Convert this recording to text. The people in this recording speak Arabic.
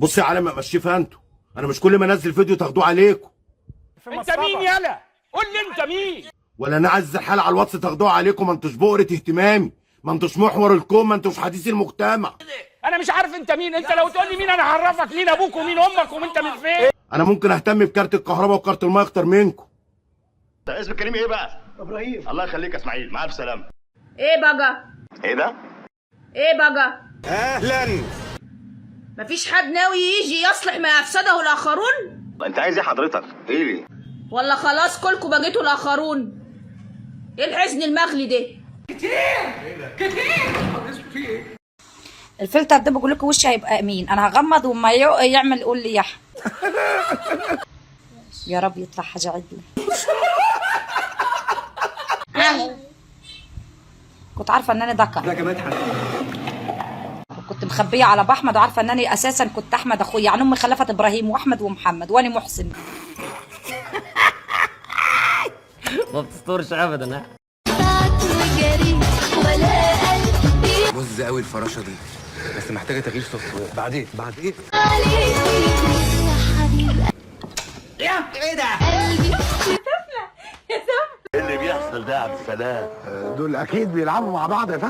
بص يا عالم امشيه فيها انتوا، انا مش كل ما انزل فيديو تاخدوه عليكم. انت مين يالا؟ قول لي انت مين؟ ولا انا عايز الحاله على الواتس تاخدوها عليكم، ما انتوش بؤره اهتمامي، ما انتوش محور الكون، ما انتوش حديث المجتمع. انا مش عارف انت مين، انت لو تقول لي مين انا هعرفك مين ابوك ومين امك وانت من فين. انا ممكن اهتم بكارت الكهرباء وكارت الميه اكتر منكم. اسم الكريم ايه بقى؟ ابراهيم. الله يخليك يا اسماعيل، مع الف سلامه. ايه بقى؟ ايه ده؟ ايه بقى؟ اهلا. مفيش حد ناوي يجي يصلح ما افسده الاخرون؟ انت عايز ايه حضرتك؟ ايه ليه؟ ولا خلاص كلكم بقيتوا الاخرون؟ ايه الحزن المغلي ده؟ الفلتر ده بقول لكم وشي هيبقى امين، انا هغمض وما يعمل يقول لي يح. يا رب يطلع حاجه عدله. كنت عارفه ان انا ذكر، كنت مخبيه على ابو احمد وعارفه ان انا اساسا كنت احمد اخويا، يعني امي خلفت ابراهيم واحمد ومحمد وانا محسن. ما بتستورش ابدا. ها مز قوي الفراشه دي، بس محتاجه تغيير سوفت وير. بعدين بعد ايه؟ ايه اللي بيحصل ده يا عبد السلام؟ دول اكيد بيلعبوا مع بعض يا فندم.